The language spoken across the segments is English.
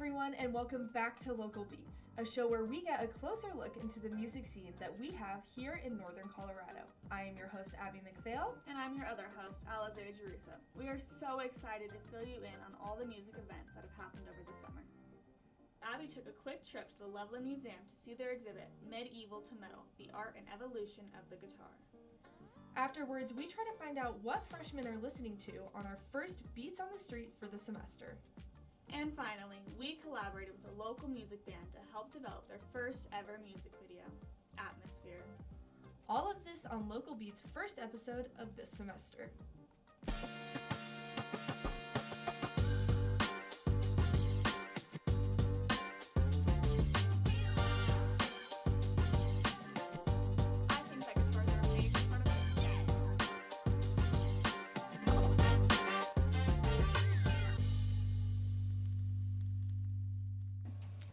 everyone, and welcome back to Local Beats, a show where we get a closer look into the music scene that we have here in Northern Colorado. I am your host, Abby MacPhail. And I'm your other host, Alazeah Giarrusso. We are so excited to fill you in on all the music events that have happened over the summer. Abby took a quick trip to the Loveland Museum to see their exhibit, Medieval to Metal, the Art and Evolution of the Guitar. Afterwards, we try to find out what freshmen are listening to on our first Beats on the Street for the semester. And finally, we collaborated with a local music band to help develop their first ever music video, Atmosphere. All of this on Local Beats' first episode of this semester.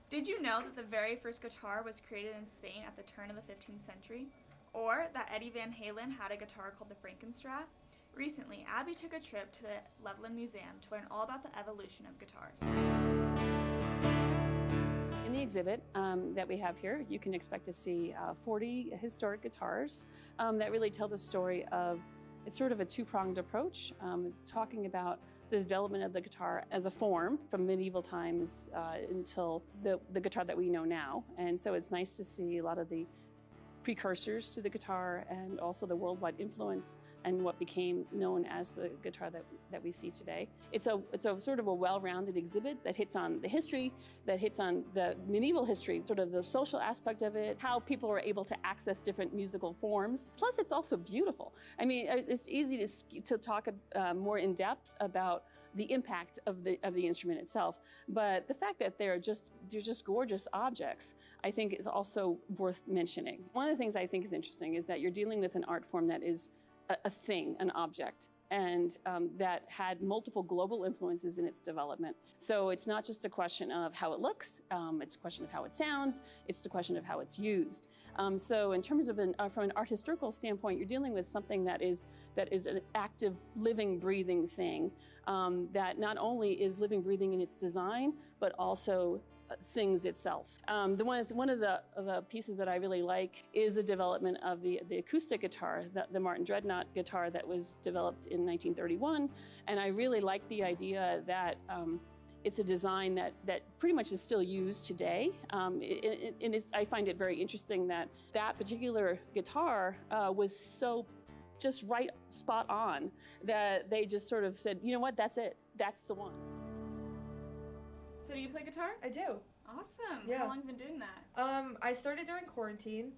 Did you know that the very first guitar was created in Spain at the turn of the 15th century? Or that Eddie Van Halen had a guitar called the Frankenstrat? Recently, Abby took a trip to the Loveland Museum to learn all about the evolution of guitars. In the exhibit that we have here, you can expect to see 40 historic guitars that really tell the story of, it's sort of a two-pronged approach. It's talking about the development of the guitar as a form from medieval times until the guitar that we know now. And so it's nice to see a lot of the precursors to the guitar and also the worldwide influence and what became known as the guitar that we see today. It's a sort of a well-rounded exhibit that hits on the history, that hits on the medieval history, sort of the social aspect of it, how people were able to access different musical forms. Plus, it's also beautiful. I mean, it's easy to talk more in depth about the impact of the instrument itself, but the fact that they're just gorgeous objects, I think, is also worth mentioning. One of the things I think is interesting is that you're dealing with an art form that is a thing, an object, and that had multiple global influences in its development. So it's not just a question of how it looks, it's a question of how it sounds, it's a question of how it's used. So in terms of from an art historical standpoint, you're dealing with something that is an active, living, breathing thing that not only is living, breathing in its design, but also sings itself. One of the pieces that I really like is the development of the acoustic guitar, the Martin Dreadnought guitar that was developed in 1931. And I really like the idea that it's a design that pretty much is still used today. I find it very interesting that particular guitar was so just right spot on that they just sort of said, you know what, that's it, that's the one. So do you play guitar? I do. Awesome. Yeah. How long have you been doing that? I started during quarantine.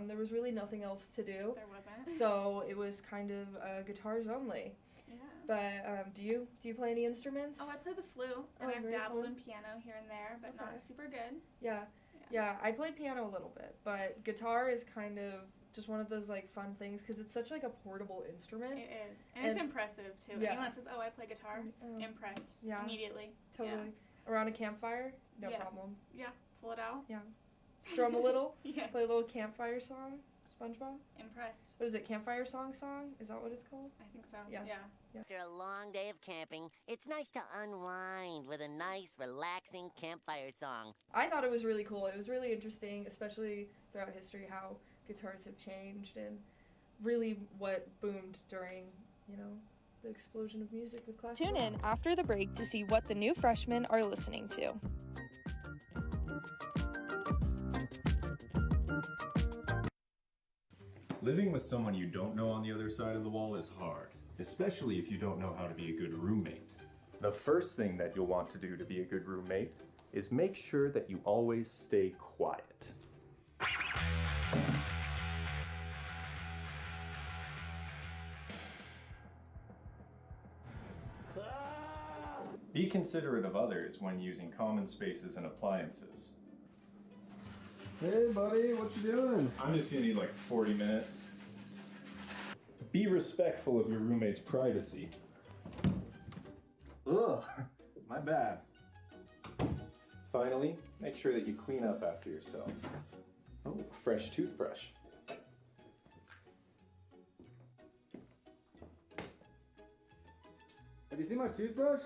There was really nothing else to do. There wasn't. So it was kind of guitars only. Yeah. But do you play any instruments? Oh, I play the flute, and I've dabbled in piano here and there, but not super good. Yeah, I play piano a little bit, but guitar is kind of just one of those like fun things because it's such like a portable instrument. It is, and it's impressive too. Yeah. Anyone that says, "Oh, I play guitar," impressed immediately. Totally. Yeah. Around a campfire, no problem. Yeah, pull it out. Yeah. Strum a little. Yeah. Play a little campfire song. SpongeBob. Impressed. What is it? Campfire song? Is that what it's called? I think so. Yeah. After a long day of camping, it's nice to unwind with a nice, relaxing campfire song. I thought it was really cool. It was really interesting, especially throughout history, how guitars have changed and really what boomed during, the explosion of music with classical. Tune in after the break to see what the new freshmen are listening to. Living with someone you don't know on the other side of the wall is hard, especially if you don't know how to be a good roommate. The first thing that you'll want to do to be a good roommate is make sure that you always stay quiet. Be considerate of others when using common spaces and appliances. Hey buddy, what you doing? I'm just gonna need like 40 minutes. Be respectful of your roommate's privacy. Ugh, my bad. Finally, make sure that you clean up after yourself. Oh, fresh toothbrush. Have you seen my toothbrush?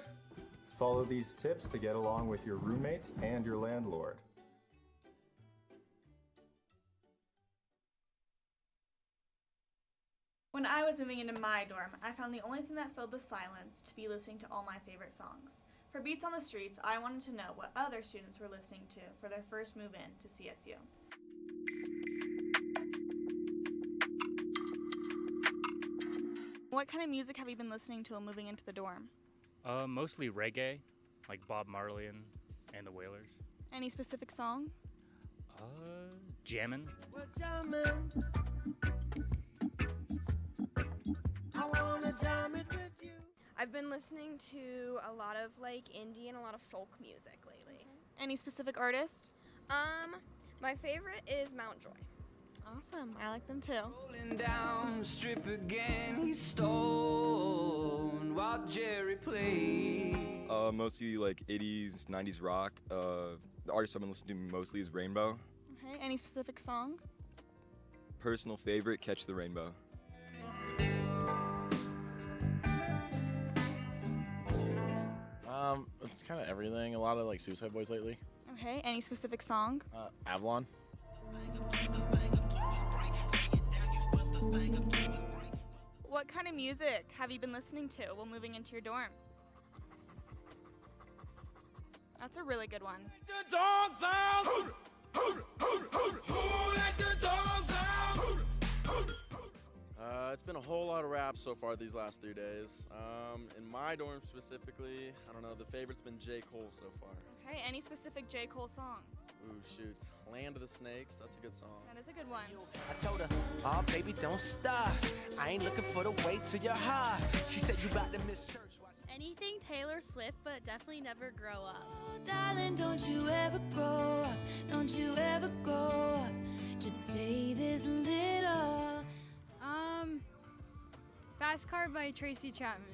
Follow these tips to get along with your roommates and your landlord. When I was moving into my dorm, I found the only thing that filled the silence to be listening to all my favorite songs. For Beats on the Streets, I wanted to know what other students were listening to for their first move in to CSU. What kind of music have you been listening to while moving into the dorm? Mostly reggae, like Bob Marley and the Wailers. Any specific song? Jammin'. I've been listening to a lot of like indie and a lot of folk music lately. Any specific artist? My favorite is Mount Joy. Awesome, I like them too. Rolling down the strip again, he's stoned while Jerry plays. Mostly like 80s, 90s rock. The artist I've been listening to mostly is Rainbow. Okay, any specific song? Personal favorite, Catch the Rainbow. It's kind of everything. A lot of like Suicide Boys lately. Okay, any specific song? Avalon. What kind of music have you been listening to while moving into your dorm? That's a really good one. The dogs out! Who let the dogs out? It's been a whole lot of rap so far these last 3 days. In my dorm specifically, I don't know, the favorite's been J. Cole so far. Okay, any specific J. Cole song? Ooh, shoot. Land of the Snakes, that's a good song. That is a good one. I told her, oh baby, don't stop. I ain't looking for the way to your heart. She said you about to miss church. Anything Taylor Swift, but definitely never grow up. Oh, darling, don't you ever grow up. Don't you ever grow up. Just stay this little. Fast Car by Tracy Chapman.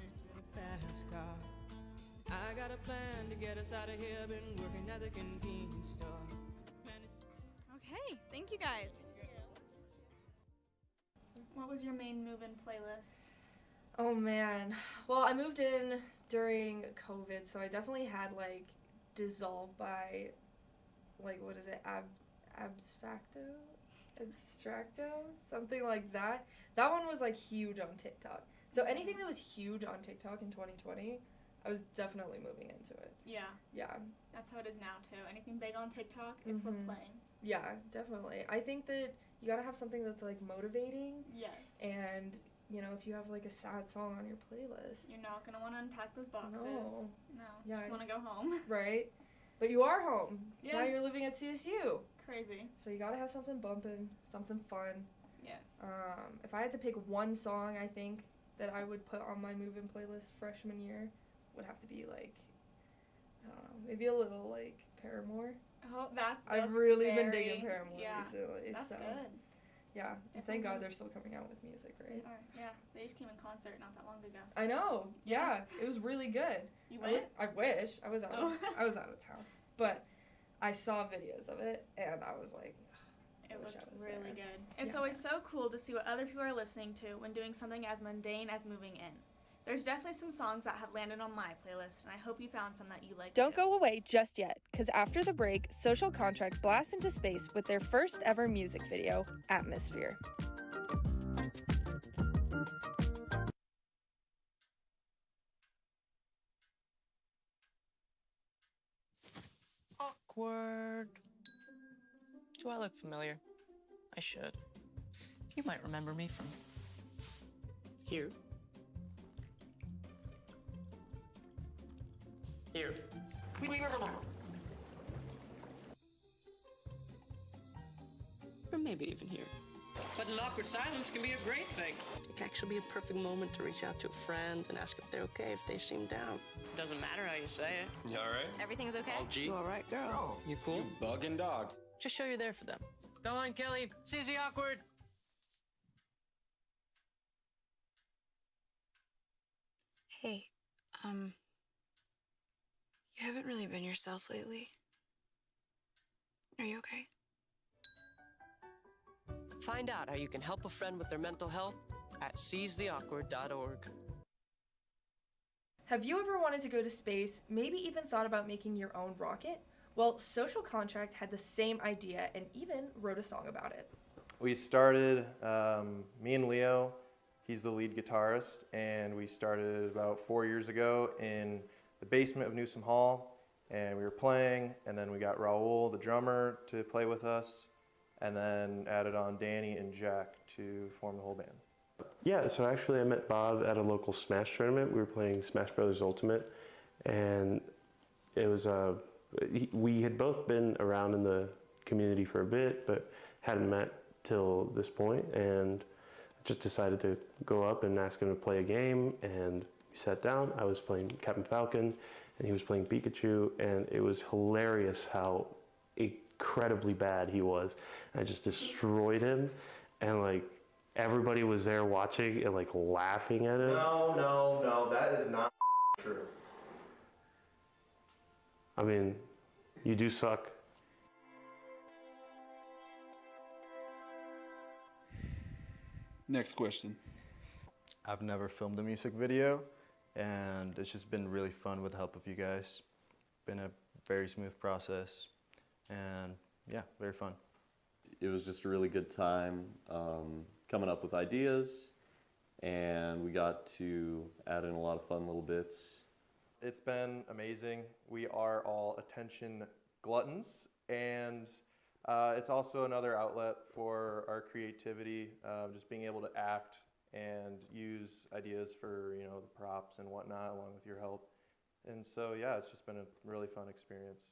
Fast car. I got a plan to get us out of here. Been working at the convenience store. Okay, thank you guys. What was your main move-in playlist? Oh man. Well, I moved in during COVID, so I definitely had like Dissolve by, like, what is it? Abstracto? Something like that. That one was like huge on TikTok. So anything that was huge on TikTok in 2020, I was definitely moving into it. Yeah. Yeah. That's how it is now too. Anything big on TikTok, it's what's playing. Yeah, definitely. I think that you gotta have something that's like motivating. Yes. And you know, if you have like a sad song on your playlist, You're not gonna want to unpack those boxes. No. You just want to go home. Right? But you are home. Yeah. Now you're living at CSU. Crazy. So you gotta have something bumping, something fun. Yes. If I had to pick one song, I think that I would put on my move-in playlist freshman year would have to be like, I don't know, maybe a little like Paramore. Oh, that's I've really been very- digging Paramore yeah, recently. That's so good. yeah, and Definitely thank God good. they're still coming out with music, right? Yeah, they just came in concert not that long ago. I know. Yeah, it was really good. You I went? I wish I was out. Oh. I was out of town, but I saw videos of it and I was like, It wish looked I was really there. good. It's Yeah. always so cool to see what other people are listening to when doing something as mundane as moving in. There's definitely some songs that have landed on my playlist, and I hope you found some that you like Don't too. go away just yet, because after the break, Social Contract blasts into space with their first ever music video, Atmosphere. Awkward. Do I look familiar? I should. You might remember me from here. Here. Or maybe even here. But an awkward silence can be a great thing. It can actually be a perfect moment to reach out to a friend and ask if they're okay if they seem down. Doesn't matter how you say it. You all right? Everything's okay? All G. You all right, girl? You cool? You bugging dog. Just show you're there for them. Go on, Kelly. Seize the awkward. Hey, you haven't really been yourself lately. Are you okay? Find out how you can help a friend with their mental health at seizetheawkward.org. Have you ever wanted to go to space, maybe even thought about making your own rocket? Well, Social Contract had the same idea and even wrote a song about it. We started, me and Leo, he's the lead guitarist, and we started about 4 years ago in the basement of Newsom Hall, and we were playing, and then we got Raul, the drummer, to play with us, and then added on Danny and Jack to form the whole band. Yeah, so actually I met Bob at a local Smash tournament. We were playing Smash Brothers Ultimate, and it was we had both been around in the community for a bit, but hadn't met till this point, and just decided to go up and ask him to play a game, and we sat down. I was playing Captain Falcon, and he was playing Pikachu, and it was hilarious how incredibly bad he was. I just destroyed him, and like everybody was there watching and like laughing at him. No, that is not true. I mean, you do suck. Next question. I've never filmed a music video, and it's just been really fun with the help of you guys. Been a very smooth process, and yeah, very fun. It was just a really good time coming up with ideas, and we got to add in a lot of fun little bits. It's been amazing. We are all attention gluttons, and it's also another outlet for our creativity, just being able to act and use ideas for, you know, the props and whatnot along with your help. And so, yeah, it's just been a really fun experience.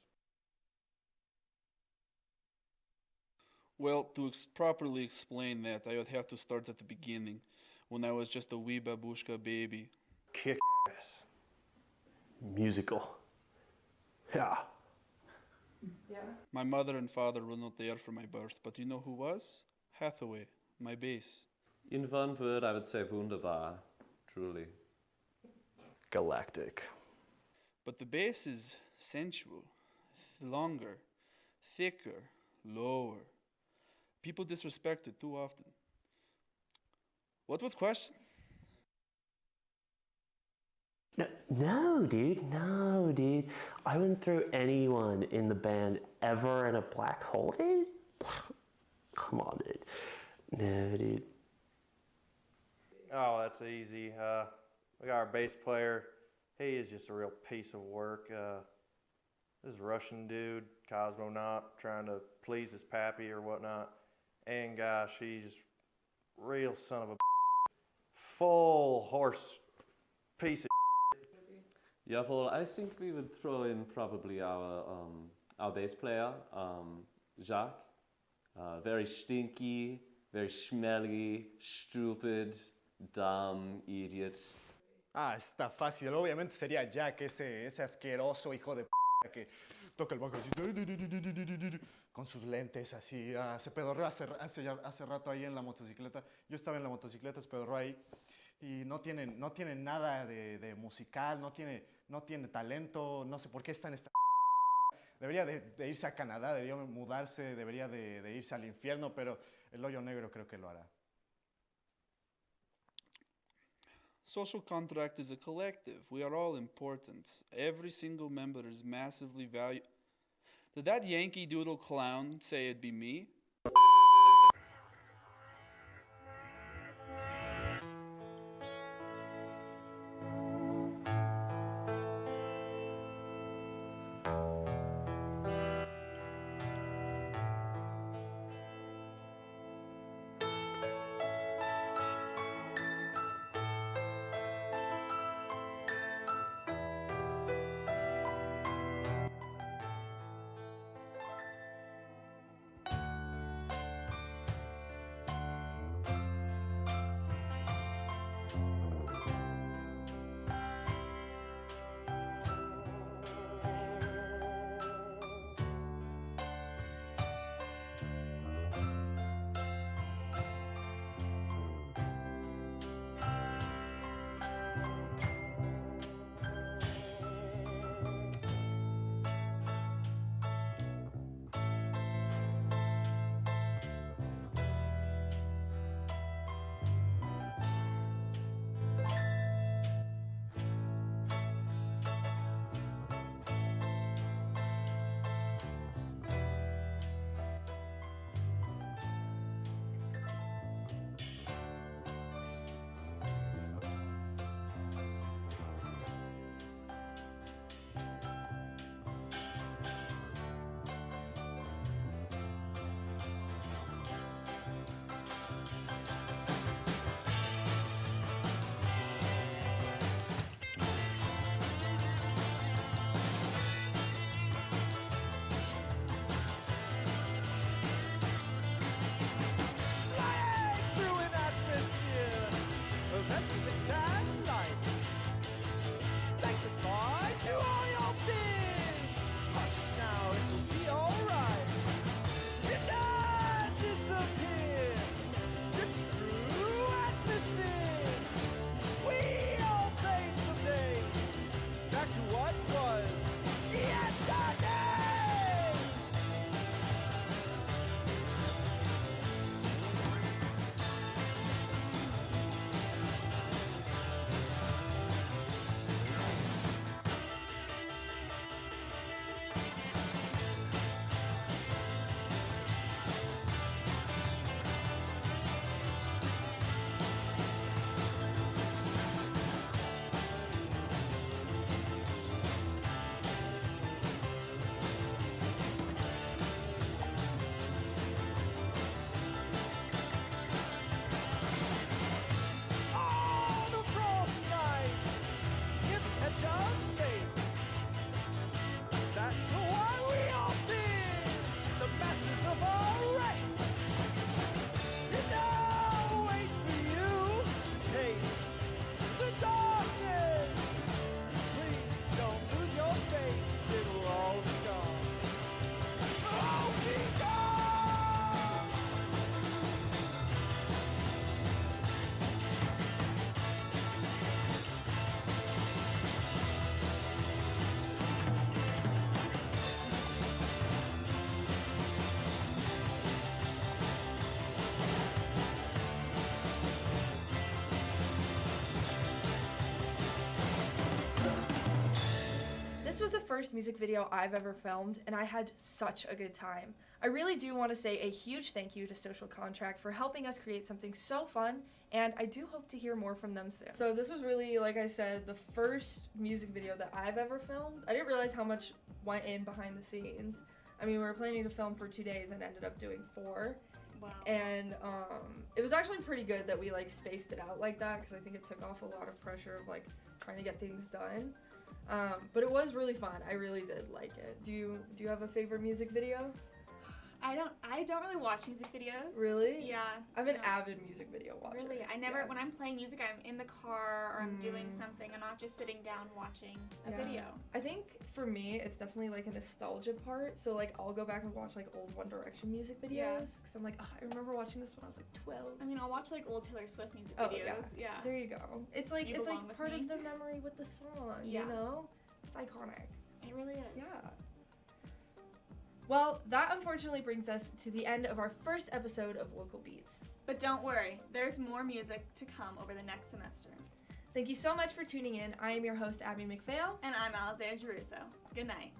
Well, to properly explain that, I would have to start at the beginning, when I was just a wee babushka baby. Kick ass. Musical. Yeah. Yeah. My mother and father were not there for my birth, but you know who was? Hathaway, my bass. In one word, I would say wunderbar, truly. Galactic. But the bass is sensual, longer, thicker, lower. People disrespect it too often. What was the question? No, dude. I wouldn't throw anyone in the band ever in a black hole, dude. Come on, dude. No, dude. Oh, that's easy. We got our bass player. He is just a real piece of work. This Russian dude, cosmonaut, trying to please his pappy or whatnot. And gosh, he's real son of a full horse piece of. Yeah, well, I think we would throw in probably our bass player, Jacques. Very stinky, very smelly, stupid, dumb, idiot. Ah, está fácil. Obviamente sería Jack, ese asqueroso hijo de p que toca el bajo así, con sus lentes así. Se pedorreó hace rato ahí en la motocicleta. Yo estaba en la motocicleta, se pedorreó ahí. Y no tiene nada de musical, no tiene talento, no sé por qué está en esta. Debería de irse a Canadá, debería mudarse, debería de irse al infierno, pero el hoyo negro creo que lo hará. Social Contract is a collective. We are all important. Every single member is massively valued. Did that Yankee Doodle clown say it'd be me? first music video I've ever filmed, and I had such a good time. I really do want to say a huge thank you to Social Contract for helping us create something so fun, and I do hope to hear more from them soon. So this was really, like I said, the first music video that I've ever filmed. I didn't realize how much went in behind the scenes. I mean, we were planning to film for 2 days and ended up doing 4. Wow. And it was actually pretty good that we like spaced it out like that, because I think it took off a lot of pressure of like trying to get things done. But it was really fun. I really did like it. Do you have a favorite music video? I don't really watch music videos. Really? Yeah. I'm an avid music video watcher. Really? I never, Yeah. when I'm playing music, I'm in the car or I'm doing something. I'm not just sitting down watching a video. I think for me, it's definitely like a nostalgia part. So like I'll go back and watch like old One Direction music videos. Yeah. Because I'm like, oh, I remember watching this when I was like 12. I mean, I'll watch like old Taylor Swift music Oh videos. yeah. There you go. It's like You it's belong like with part me. of the memory with the song. Yeah. You know, it's iconic. It really is. Yeah. Well, that unfortunately brings us to the end of our first episode of Local Beats. But don't worry, there's more music to come over the next semester. Thank you so much for tuning in. I am your host, Abby MacPhail. And I'm Alazeah Giarrusso. Good night.